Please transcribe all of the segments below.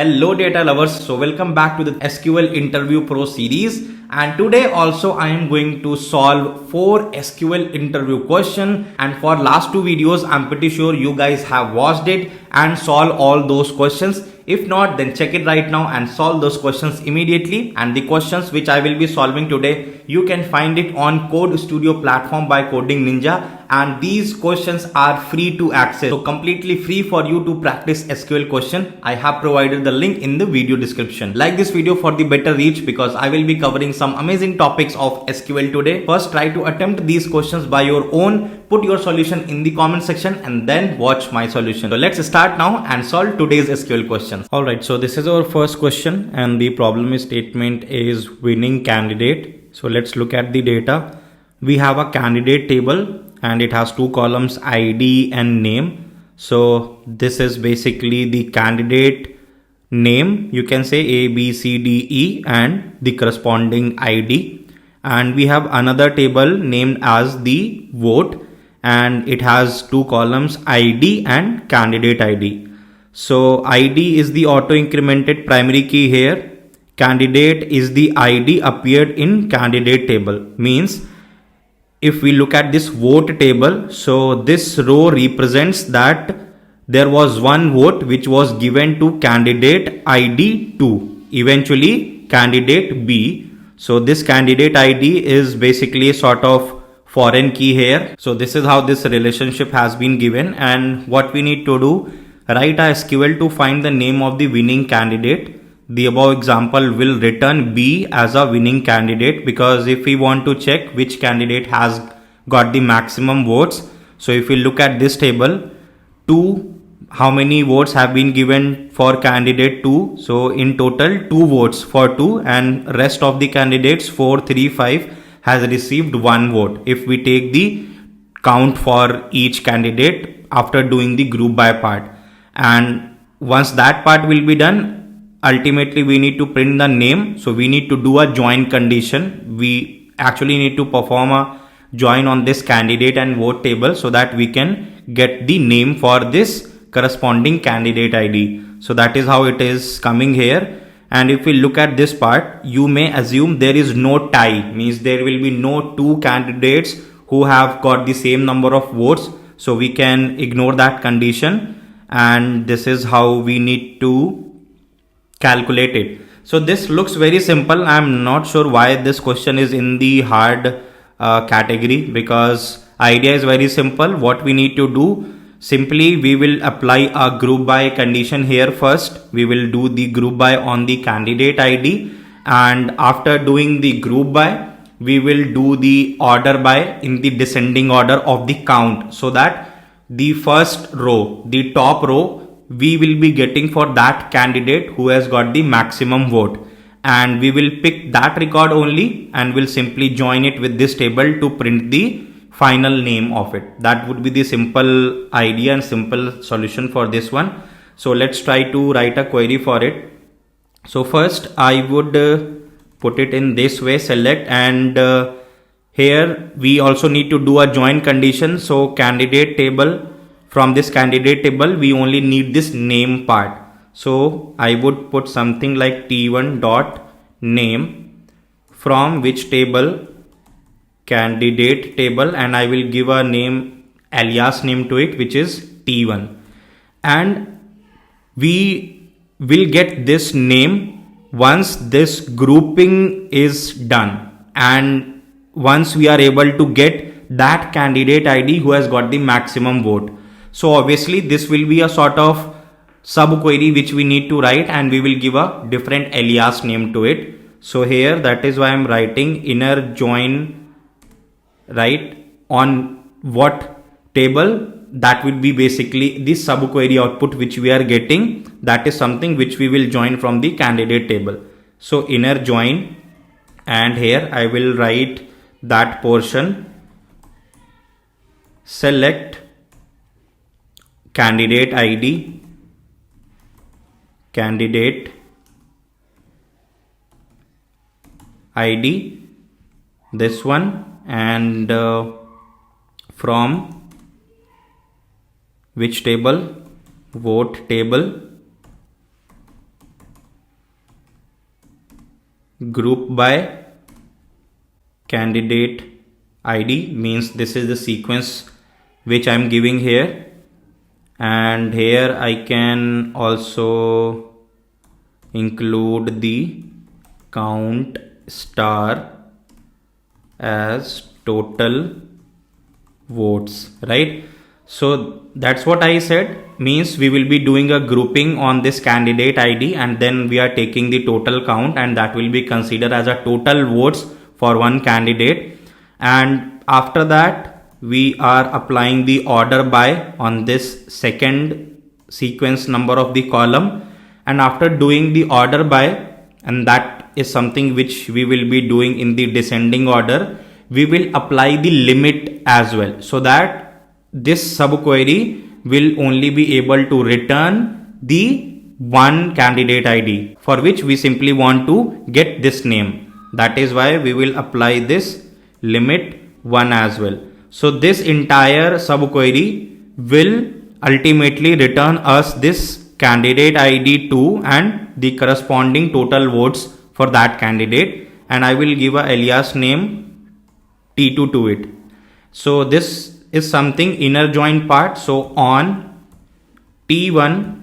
Hello data lovers, so welcome back to the SQL Interview Pro series, and today also I am going to solve 4 SQL interview questions. And for last 2 videos I'm pretty sure you guys have watched it and solved all those questions. If not, then check it right now and solve those questions immediately. And the questions which I will be solving today, you can find it on Code Studio platform by Coding Ninja, and these questions are free to access, so completely free for you to practice SQL question. I have provided the link in the video description. Like this video for the better reach, because I will be covering some amazing topics of SQL today. First, try to attempt these questions by your own, put your solution in the comment section, and then watch my solution. So let's start now and solve today's SQL questions. Alright, so this is our first question, and the problem statement is winning candidate. So let's look at the data. We have a candidate table and it has 2 columns, ID and name. So this is basically the candidate name, you can say A, B, C, D, E, and the corresponding ID. And we have another table named as the vote, and it has 2 columns, ID and candidate ID. So ID is the auto incremented primary key here. Candidate is the ID appeared in candidate table. Means if we look at this vote table, so this row represents that there was one vote which was given to candidate ID 2, eventually candidate B. So this candidate ID is basically a sort of foreign key here. So this is how this relationship has been given, and what we need to do, write a SQL to find the name of the winning candidate. The above example will return B as a winning candidate, because if we want to check which candidate has got the maximum votes, so if we look at this table, 2, how many votes have been given for candidate 2? So in total 2 votes for 2, and rest of the candidates 4, 3, 5 has received 1 vote if we take the count for each candidate after doing the group by part. And once that part will be done, ultimately we need to print the name. So we need to do a join condition. We actually need to perform a join on this candidate and vote table so that we can get the name for this corresponding candidate ID. So that is how it is coming here. And if we look at this part, you may assume there is no tie, means there will be no 2 candidates who have got the same number of votes. So we can ignore that condition, and this is how we need to calculate it. So this looks very simple. I'm not sure why this question is in the hard category, because idea is very simple. What we need to do, simply we will apply a group by condition here. First we will do the group by on the candidate ID, and after doing the group by, we will do the order by in the descending order of the count, so that the first row, the top row, we will be getting for that candidate who has got the maximum vote, and we will pick that record only and will simply join it with this table to print the final name of it. That would be the simple idea and simple solution for this one. So let's try to write a query for it. So first I would put it in this way, select, and here we also need to do a join condition. So candidate table, from this candidate table we only need this name part. So I would put something like T1 dot name, from which table, candidate table, and I will give a name, alias name to it, which is T1, and we will get this name once this grouping is done, and once we are able to get that candidate ID who has got the maximum vote. So obviously this will be a sort of sub query which we need to write, and we will give a different alias name to it. So here, that is why I'm writing inner join, right, on what table, that would be basically the sub query output which we are getting. That is something which we will join from the candidate table. So inner join, and here I will write that portion, select candidate ID, candidate ID, this one, and from which table, vote table, group by candidate ID, means this is the sequence which I am giving here, and here I can also include the count star as total votes, right? So that's what I said, means we will be doing a grouping on this candidate ID, and then we are taking the total count, and that will be considered as a total votes for one candidate. And after that we are applying the order by on this second sequence number of the column, and after doing the order by, and that is something which we will be doing in the descending order, we will apply the limit as well, so that this subquery will only be able to return the one candidate ID, for which we simply want to get this name. That is why we will apply this limit 1 as well. So this entire subquery will ultimately return us this candidate ID 2 and the corresponding total votes for that candidate, and I will give a alias name T2 to it. So this is something inner join part. So on T1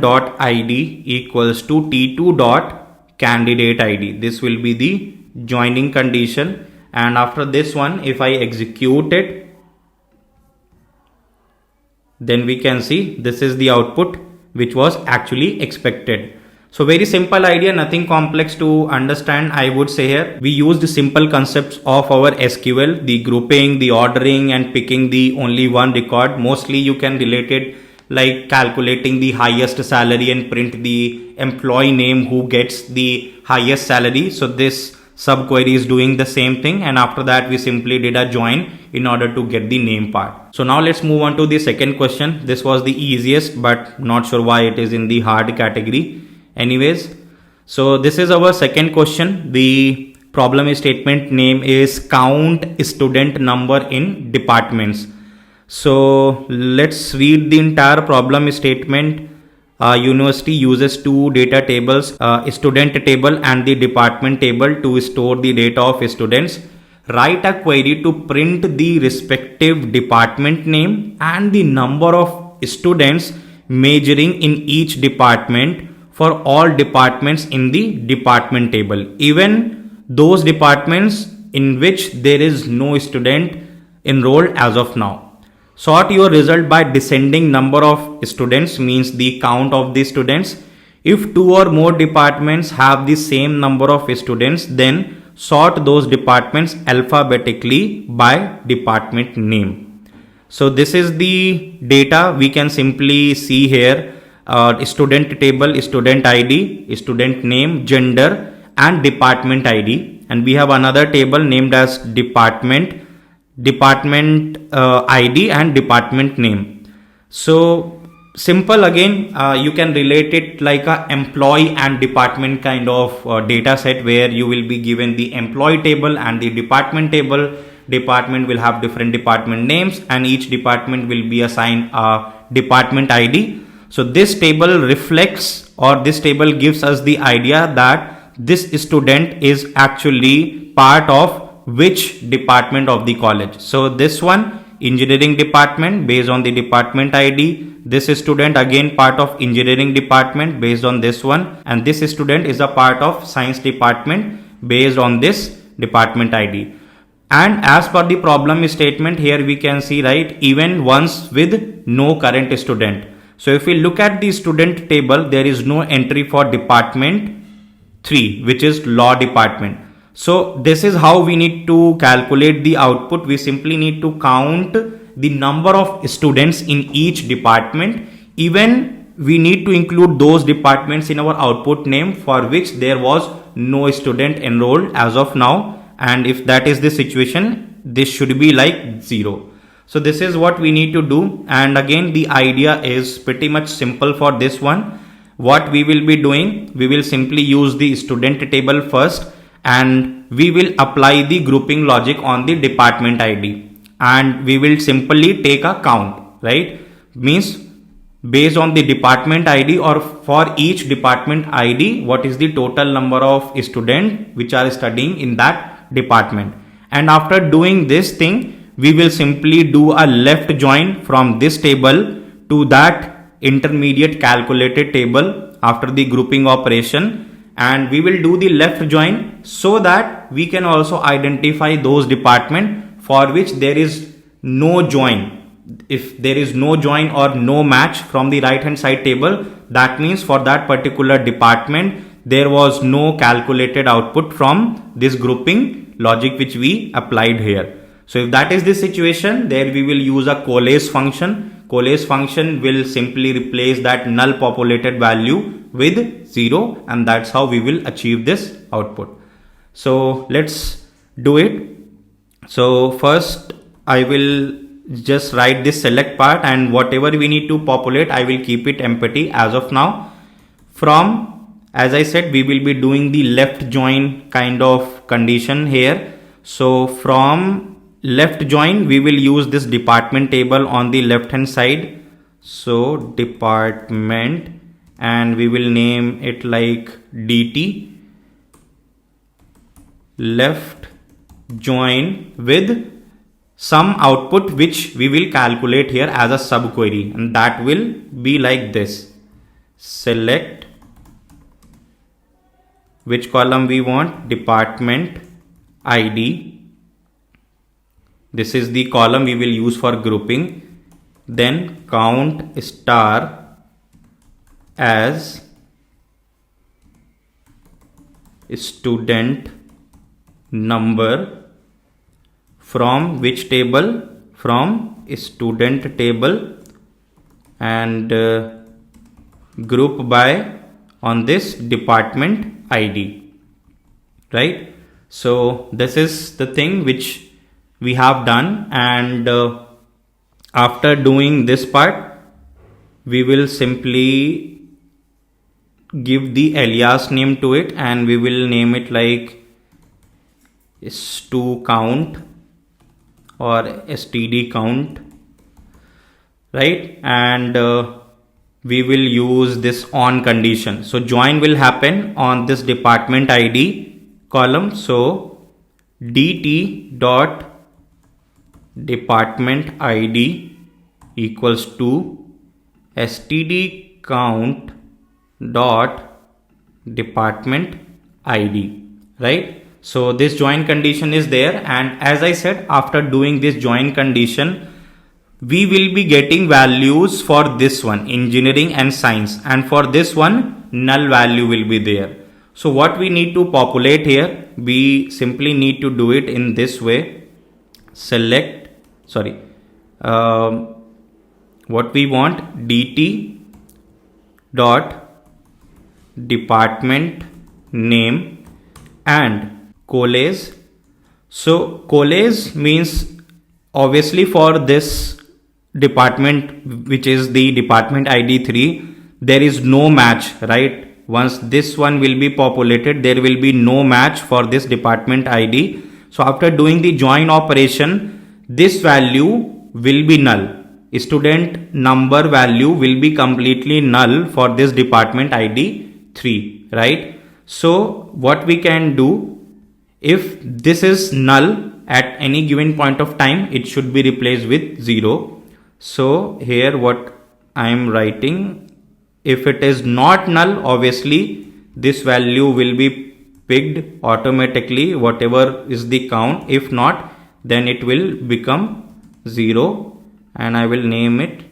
dot ID equals to T2 dot candidate ID. This will be the joining condition, and after this one, if I execute it, then we can see this is the output which was actually expected. So very simple idea, nothing complex to understand, I would say. Here we used simple concepts of our SQL, the grouping, the ordering, and picking the only one record. Mostly you can relate it like calculating the highest salary and print the employee name who gets the highest salary. So this subquery is doing the same thing, and after that we simply did a join in order to get the name part. So now let's move on to the second question. This was the easiest, but not sure why it is in the hard category. Anyways, so this is our second question. The problem statement name is count student number in departments. So let's read the entire problem statement. University uses two data tables, student table and the department table, to store the data of students. Write a query to print the respective department name and the number of students majoring in each department for all departments in the department table, even those departments in which there is no student enrolled as of now. Sort your result by descending number of students, means the count of the students. If two or more departments have the same number of students, then sort those departments alphabetically by department name. So this is the data we can simply see here. Student table, student ID, student name, gender, and department ID. And we have another table named as department ID and department name. So simple again, you can relate it like a employee and department kind of data set, where you will be given the employee table and the department table. Department will have different department names, and each department will be assigned a department ID. So this table reflects, or this table gives us the idea that this student is actually part of which department of the college. So this one, engineering department, based on the department ID. This student again part of engineering department based on this one, and this student is a part of science department based on this department ID. And as per the problem statement, here we can see, right, even ones with no current student. So if we look at the student table, there is no entry for department 3, which is law department. So this is how we need to calculate the output. We simply need to count the number of students in each department. Even we need to include those departments in our output name for which there was no student enrolled as of now. And if that is the situation, this should be like 0. So this is what we need to do. And again, the idea is pretty much simple for this one. What we will be doing, we will simply use the student table first, and we will apply the grouping logic on the department ID, and we will simply take a count, right? Means based on the department ID, or for each department ID, what is the total number of students which are studying in that department. And after doing this thing, we will simply do a left join from this table to that intermediate calculated table after the grouping operation, and we will do the left join so that we can also identify those departments for which there is no join. If there is no join or no match from the right hand side table, that means for that particular department there was no calculated output from this grouping logic which we applied here. So if that is the situation, there we will use a 𝗏𝗃 function. 𝗏𝗃 function will simply replace that null populated value with 0, and that's how we will achieve this output. So let's do it. So first I will just write this select part, and whatever we need to populate, I will keep it empty as of now. From, as I said, we will be doing the left join kind of condition here. So from left join, we will use this department table on the left hand side. So department, and we will name it like DT, left join with some output which we will calculate here as a subquery, and that will be like this: select which column we want, department ID. This is the column we will use for grouping. Then count star as student number. From which table? From student table, and group by on this department ID, right? So this is the thing which we have done, and after doing this part, we will simply give the alias name to it, and we will name it like stu count or std count, right? And we will use this on condition. So join will happen on this department ID column. So dt dot department ID equals to std count dot department ID, right? So this join condition is there, and as I said, after doing this join condition, we will be getting values for this one, engineering and science, and for this one null value will be there. So what we need to populate here, we simply need to do it in this way. Select, what we want, dt dot department name and 𝗏𝗃. So 𝗏𝗃 means obviously for this department, which is the department ID 3, there is no match, right? Once this one will be populated, there will be no match for this department ID. So after doing the join operation, this value will be null. Student number value will be completely null for this department ID 3, right? So what we can do, if this is null at any given point of time, it should be replaced with 0. So here what I am writing, if it is not null, obviously this value will be picked automatically, whatever is the count. If not, then it will become 0, and I will name it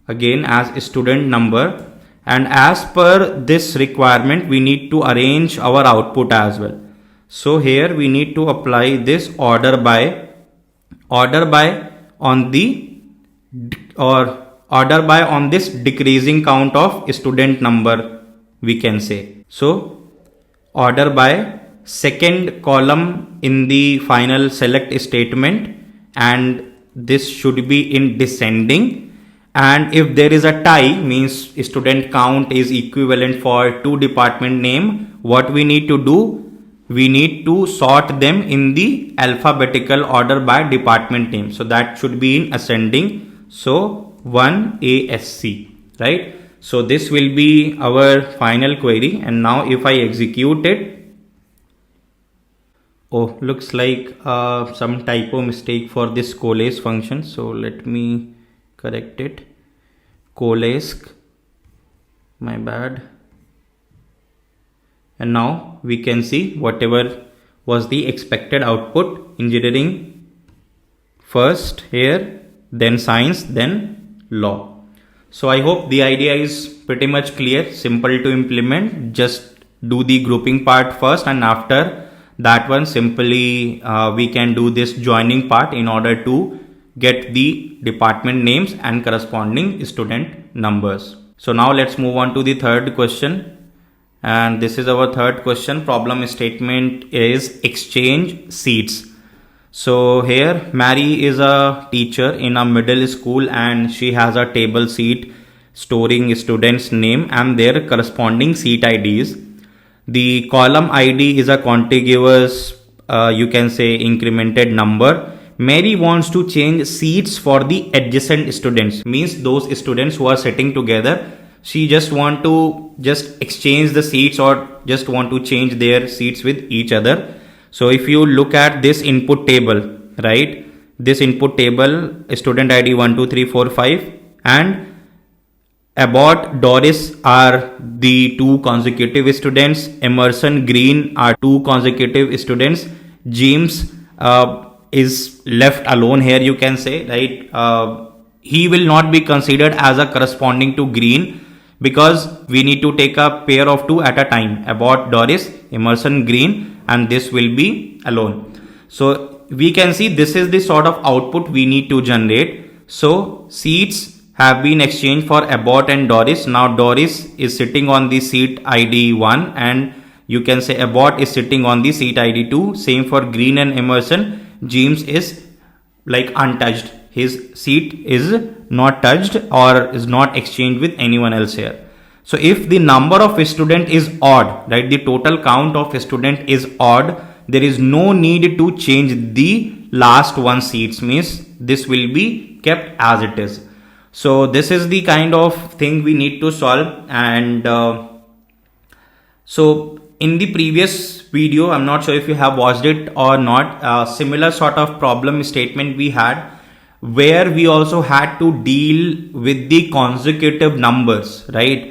again as student number. And as per this requirement, we need to arrange our output as well. So here we need to apply this order by on the, or order by on this decreasing count of student number, we can say. So order by second column in the final select statement, and this should be in descending. And if there is a tie, means student count is equivalent for two department name, what we need to do, we need to sort them in the alphabetical order by department name. So that should be in ascending. So 1 ASC, right? So this will be our final query, and now if I execute it, oh, looks like some typo mistake for this coalesce function. So let me correct it. Coalesce, my bad. And now we can see whatever was the expected output: engineering first here, then science, then law. So I hope the idea is pretty much clear, simple to implement. Just do the grouping part first, and after that one simply we can do this joining part in order to get the department names and corresponding student numbers. So now let's move on to the third question, and this is our third question. Problem statement is exchange seats. So here Mary is a teacher in a middle school, and she has a table seat storing students' name and their corresponding seat IDs. The column ID is a contiguous, you can say, incremented number. Mary wants to change seats for the adjacent students, means those students who are sitting together. She just want to exchange the seats, or just want to change their seats with each other. So if you look at this input table, right, this input table, student ID 1 2 3 4 5 and Abbott, Doris are the two consecutive students. Emerson, Green are two consecutive students. James is left alone here, you can say, right? He will not be considered as a corresponding to Green, because we need to take a pair of two at a time: Abbott, Doris, Emerson, Green, and this will be alone. So we can see this is the sort of output we need to generate. So seats have been exchanged for Abbott and Doris. Now Doris is sitting on the seat ID 1, and you can say Abbott is sitting on the seat ID 2. Same for Green and Emerson. James is like untouched. His seat is not touched or is not exchanged with anyone else here. So if the number of student is odd, right, the total count of student is odd, there is no need to change the last one seats, means this will be kept as it is. So this is the kind of thing we need to solve. And so in the previous video, I'm not sure if you have watched it or not, similar sort of problem statement we had, where we also had to deal with the consecutive numbers, right?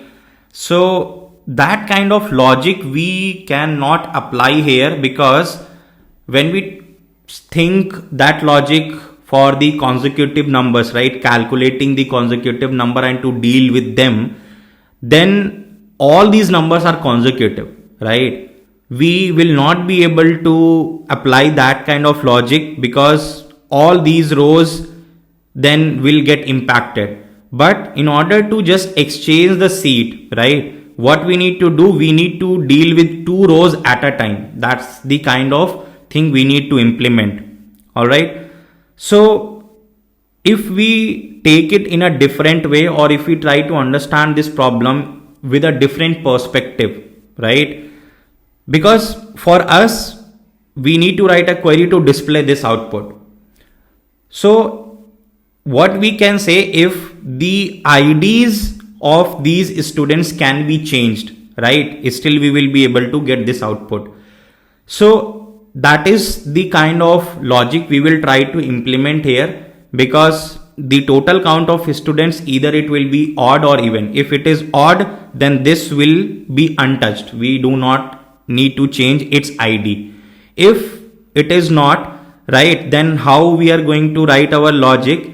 So that kind of logic we cannot apply here, because when we think that logic for the consecutive numbers, right, calculating the consecutive number and to deal with them, then all these numbers are consecutive, right? We will not be able to apply that kind of logic, because all these rows then will get impacted. But in order to just exchange the seat, right, what we need to do, we need to deal with two rows at a time. That's the kind of thing we need to implement. All right. So if we take it in a different way, or if we try to understand this problem with a different perspective, right? Because for us, we need to write a query to display this output. So what we can say, if the IDs of these students can be changed, right, still we will be able to get this output. So that is the kind of logic we will try to implement here, because the total count of students, either it will be odd or even. If it is odd, then this will be untouched. We do not need to change its ID. If it is not, right, then how we are going to write our logic?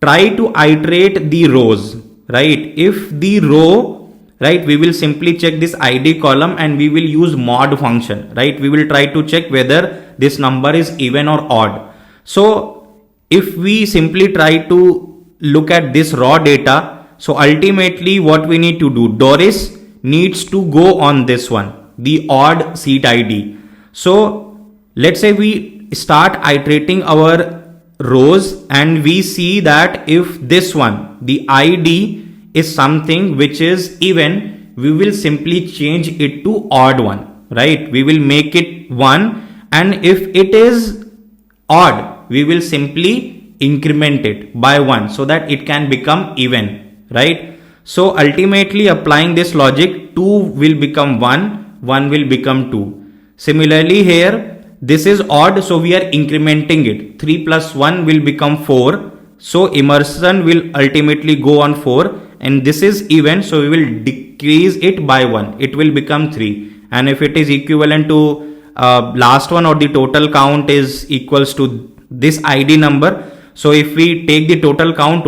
Try to iterate the rows, right? If the row, right, we will simply check this ID column and we will use mod function, right? We will try to check whether this number is even or odd. So if we simply try to look at this raw data, so ultimately what we need to do, Doris needs to go on this one, the odd seat ID. So let's say we start iterating our rows, and we see that if this one, the ID is something which is even, we will simply change it to odd one, right? We will make it 1, and if it is odd, we will simply increment it by 1 so that it can become even, right? So ultimately applying this logic, 2 will become 1, 1 will become 2. Similarly here, this is odd, so we are incrementing it. 3 plus 1 will become 4. So immersion will ultimately go on 4, and this is even, so we will decrease it by 1. It will become 3. And if it is equivalent to last one, or the total count is equals to this ID number. So if we take the total count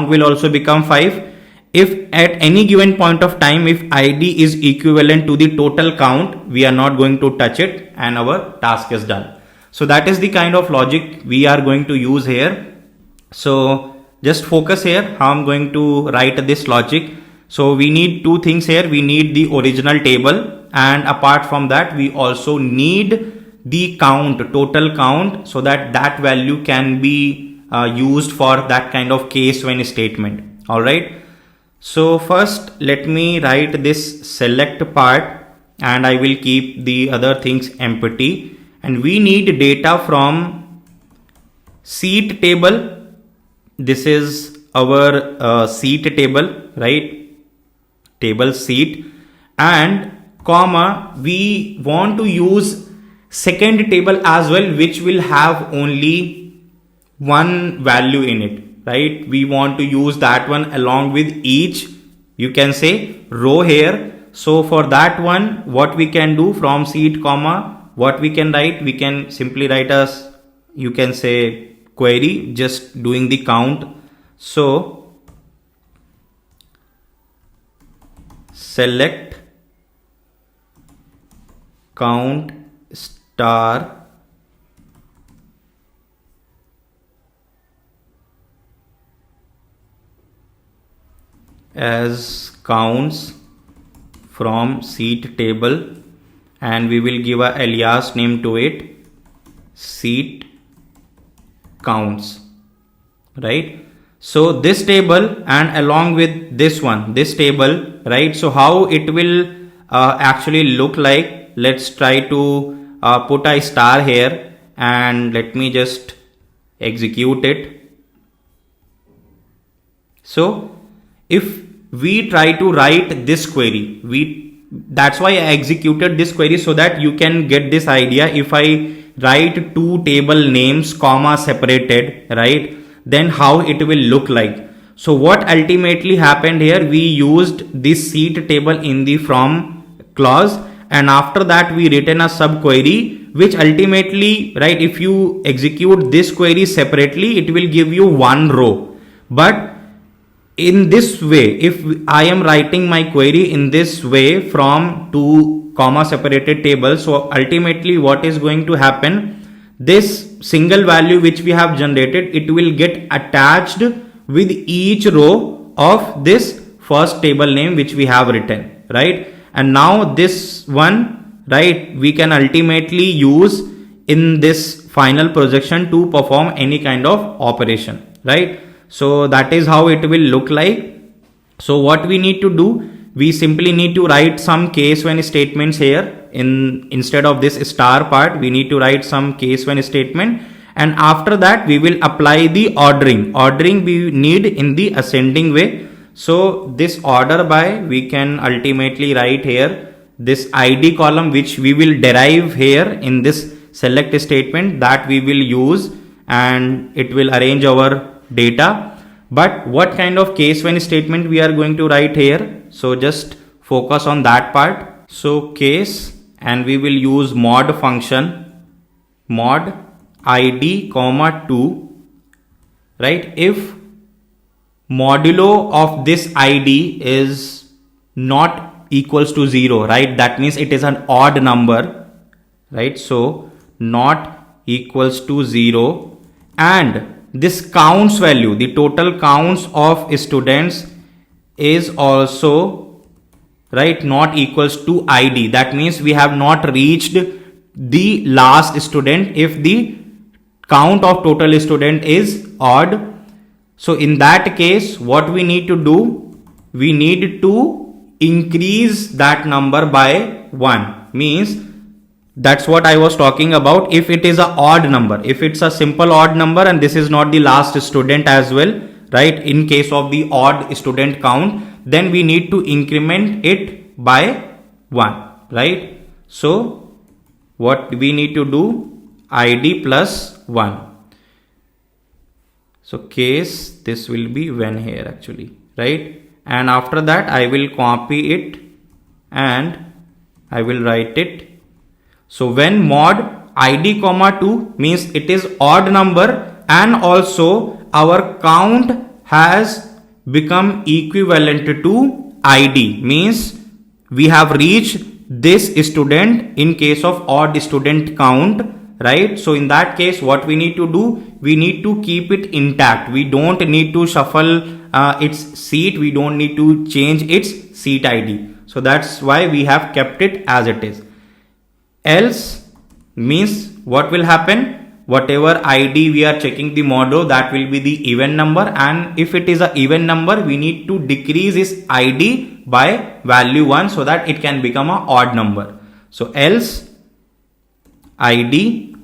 will also become 5. If at any given point of time, if ID is equivalent to the total count, we are not going to touch it and our task is done. So that is the kind of logic we are going to use here. So just focus here how I'm going to write this logic. So we need two things here. We need the original table, and apart from that, we also need the count, total count, so that that value can be used for that kind of case when statement. All right. So first let me write this select part, and I will keep the other things empty. And we need data from seat table. This is our seat table, right? Table seat, and comma, we want to use second table as well, which will have only one value in it, right? We want to use that one along with each, you can say, row here. So for that one, what we can do from seat comma, what we can write, we can simply write as, you can say, query, just doing the count. So select count star as counts from seat table, and we will give a alias name to it, seat counts, right? So this table and along with this one, this table, right? So how it will actually look like, let's try to put a star here, and let me just execute it. So if we try to write this query, that's why I executed this query, so that you can get this idea. If I write two table names comma separated, right, then how it will look like. So what ultimately happened here, we used this seat table in the from clause, and after that we written a subquery, which ultimately, right, if you execute this query separately, it will give you one row. But in this way, if I am writing my query in this way from two comma separated tables, so ultimately what is going to happen, this single value which we have generated, it will get attached with each row of this first table name which we have written, right? And now this one, right, we can ultimately use in this final projection to perform any kind of operation, right? So that is how it will look like. So what we need to do, we simply need to write some case when statements here. Instead of this star part, we need to write some case when statement, and after that we will apply the ordering we need in the ascending way. So this order by, we can ultimately write here this ID column, which we will derive here in this select statement, that we will use, and it will arrange our data. But what kind of case when statement we are going to write here, so just focus on that part. So case, and we will use mod function, mod ID comma 2, right? If modulo of this ID is not equals to 0, right, that means it is an odd number, right? So not equals to 0, and this counts value, the total counts of students is also, right, not equals to ID. That means we have not reached the last student if the count of total student is odd. So in that case, what we need to do, we need to increase that number by 1. Means that's what I was talking about. If it is an odd number, if it's a simple odd number and this is not the last student as well, right, in case of the odd student count, then we need to increment it by 1, right? So what we need to do, id plus 1. So case, this will be when here actually, right? And after that I will copy it and I will write it. So when mod id comma 2 means it is odd number, and also our count has become equivalent to id, means we have reached this student in case of odd student count, right? So in that case, what we need to do, we need to keep it intact. We don't need to shuffle its seat. We don't need to change its seat id. So that's why we have kept it as it is. Else means what will happen? Whatever id we are checking the modulo, that will be the even number, and if it is an even number, we need to decrease its id by value 1 so that it can become an odd number. So else id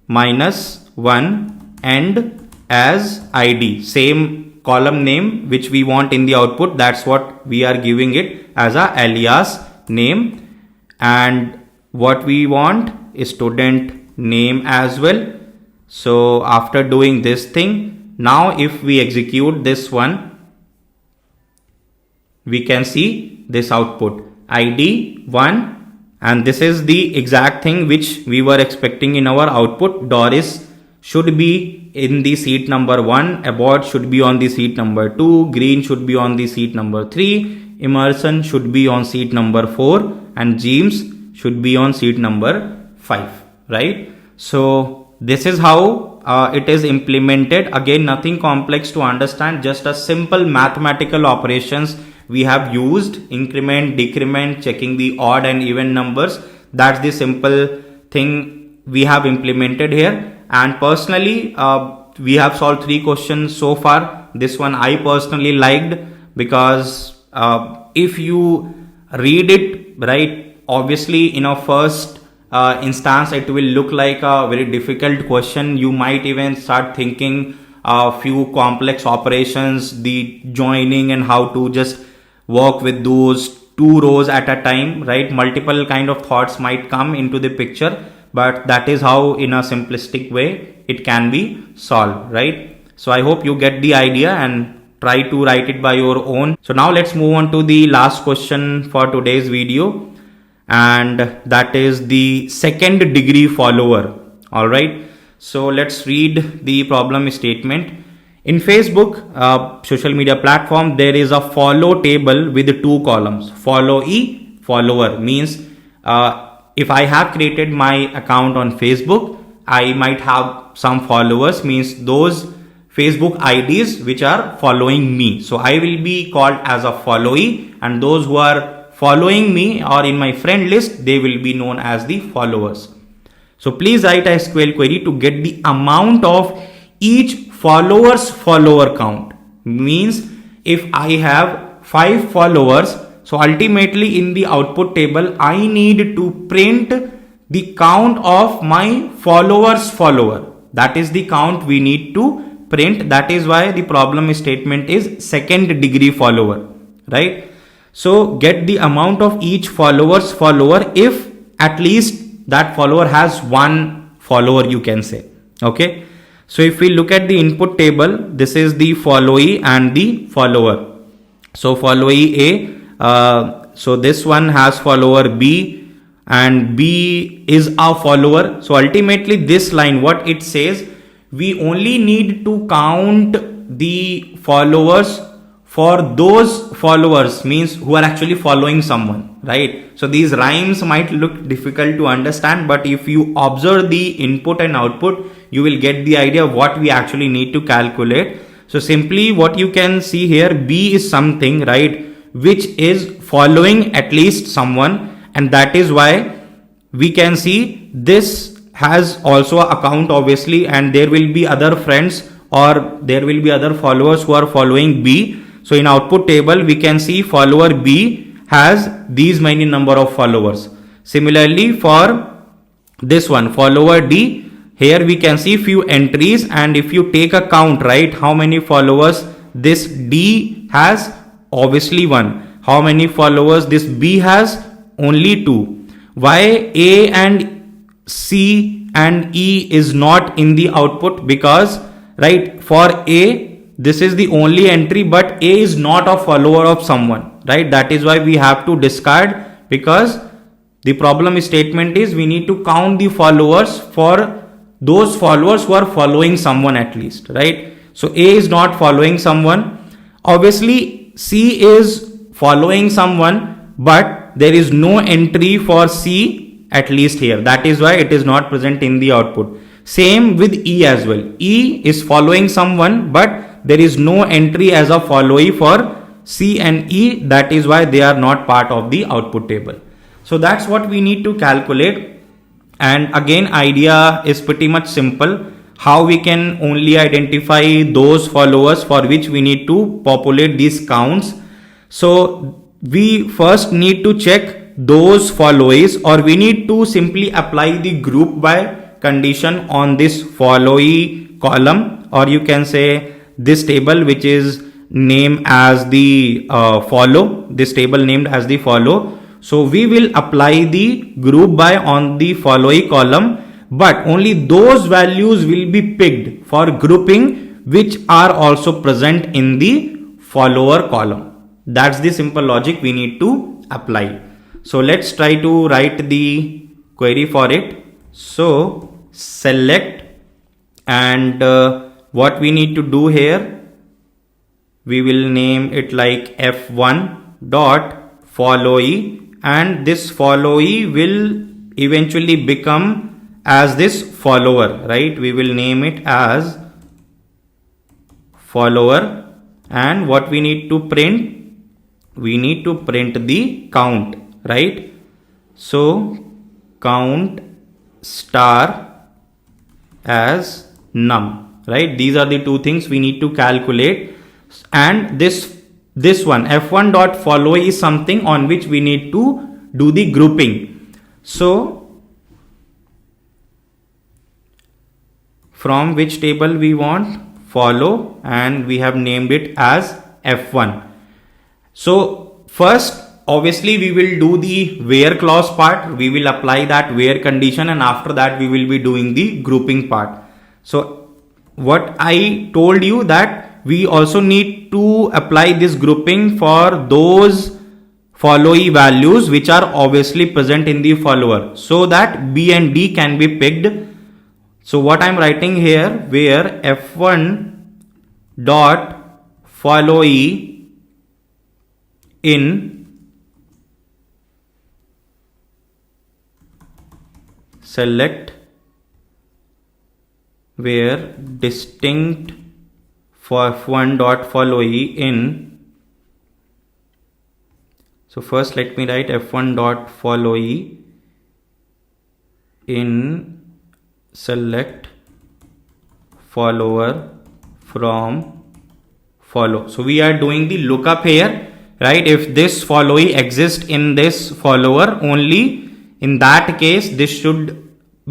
minus 1 end as id, same column name which we want in the output, that's what we are giving it as a alias name, and what we want is student name as well. So after doing this thing, now if we execute this one, we can see this output id 1, and this is the exact thing which we were expecting in our output. Doris should be in the seat number 1, Abbott should be on the seat number 2, Green should be on the seat number 3, Emerson should be on seat number 4, and James should be on seat number 5, right? So this is how it is implemented. Again, nothing complex to understand, just a simple mathematical operations we have used: increment, decrement, checking the odd and even numbers. That's the simple thing we have implemented here. And personally, we have solved 3 questions so far. This one I personally liked, because if you read it right, obviously in a first instance it will look like a very difficult question. You might even start thinking a few complex operations, the joining, and how to just work with those 2 rows at a time, right? Multiple kind of thoughts might come into the picture, but that is how in a simplistic way it can be solved, right? So I hope you get the idea and try to write it by your own. So now let's move on to the last question for today's video, and that is the second degree follower. All right, so let's read the problem statement. In Facebook, social media platform, there is a follow table with 2 columns, followee, follower. Means if I have created my account on Facebook, I might have some followers, means those Facebook IDs which are following me. So I will be called as a followee, and those who are following me or in my friend list, they will be known as the followers. So please write a SQL query to get the amount of each follower's follower count. Means if I have 5 followers, so ultimately in the output table, I need to print the count of my follower's follower. That is the count we need to print. That is why the problem statement is second degree follower, right? So get the amount of each follower's follower if at least that follower has 1 follower, you can say. Okay. So if we look at the input table, this is the followee and the follower. So followee A, so this one has follower B, and B is a follower. So ultimately this line, what it says, we only need to count the followers for those followers, means who are actually following someone, right? So these rhymes might look difficult to understand, but if you observe the input and output, you will get the idea of what we actually need to calculate. So simply what you can see here, B is something, right, which is following at least someone, and that is why we can see this has also an account obviously, and there will be other friends or there will be other followers who are following B. So in output table, we can see follower B has these many number of followers. Similarly for this one, follower D, here we can see few entries, and if you take a count, right, how many followers this D has, Obviously 1. How many followers this B has? Only 2. Why A and C and E is not in the output? Because, right, for A, this is the only entry, but A is not a follower of someone, right? That is why we have to discard, because the problem statement is we need to count the followers for those followers who are following someone at least, right? So A is not following someone. Obviously C is following someone, but there is no entry for C at least here. That is why it is not present in the output. Same with E as well. E is following someone, but there is no entry as a followee for C and E. That is why they are not part of the output table. So that's what we need to calculate. And again, idea is pretty much simple. How we can only identify those followers for which we need to populate these counts. So we first need to check those followees, or we need to simply apply the group by condition on this followee column, or you can say this table which is named as the follow, this table named as the follow. So we will apply the group by on the followee column, but only those values will be picked for grouping which are also present in the follower column. That's the simple logic we need to apply. So let's try to write the query for it. So select, and what we need to do here, we will name it like f1 dot followee, and this followee will eventually become as this follower, right? We will name it as follower, and what we need to print, we need to print the count, right? So count star as num, right? These are the two things we need to calculate. And this one f1 dot follow is something on which we need to do the grouping. So from which table we want? Follow, and we have named it as f1. So first, obviously we will do the where clause part. We will apply that where condition, and after that we will be doing the grouping part. So what I told you, that we also need to apply this grouping for those followee values which are obviously present in the follower, so that B and D can be picked. So what I'm writing here, where f1 dot followee in select where distinct for f1 dot followee in. So first let me write f1 dot followee in select follower from follow. So we are doing the lookup here, right? If this followee exists in this follower, only in that case this should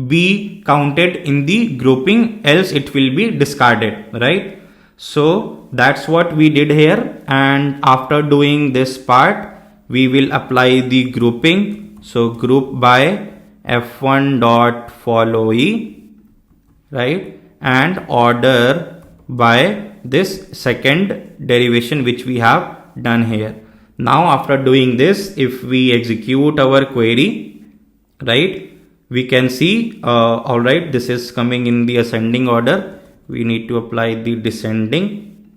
be counted in the grouping, else it will be discarded, right? So that's what we did here, and after doing this part we will apply the grouping. So group by f1 dot followee, right, and order by this second derivation which we have done here. Now after doing this, if we execute our query, right, we can see all right, this is coming in the ascending order. We need to apply the descending.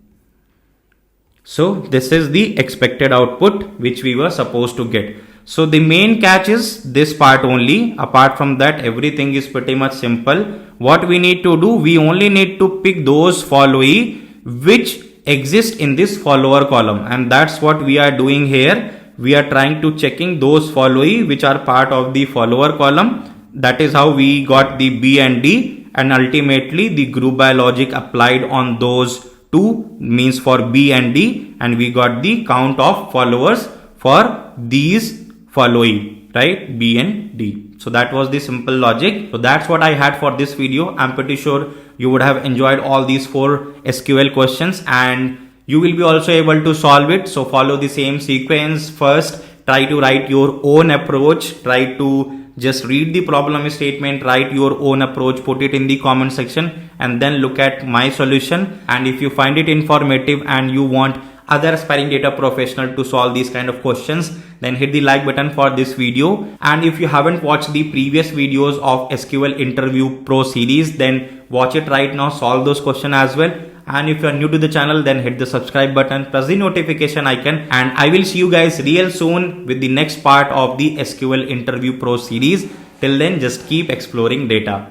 So this is the expected output which we were supposed to get. So the main catch is this part only. Apart from that, everything is pretty much simple. What we need to do, we only need to pick those followee which exist in this follower column, and that's what we are doing here. We are trying to checking those followee which are part of the follower column. That is how we got the B and D, and ultimately the group by logic applied on those two means for B and D, and we got the count of followers for these followee, right, B and D. So that was the simple logic. So that's what I had for this video. I'm pretty sure you would have enjoyed all these 4 SQL questions, and you will be also able to solve it. So follow the same sequence. First, try to write your own approach. Try to just read the problem statement, write your own approach, put it in the comment section, and then look at my solution. And if you find it informative and you want other aspiring data professional to solve these kind of questions, then hit the like button for this video. And if you haven't watched the previous videos of SQL Interview Pro series, then watch it right now, solve those questions as well. And if you are new to the channel, then hit the subscribe button, press the notification icon, and I will see you guys real soon with the next part of the SQL Interview Pro series. Till then, just keep exploring data.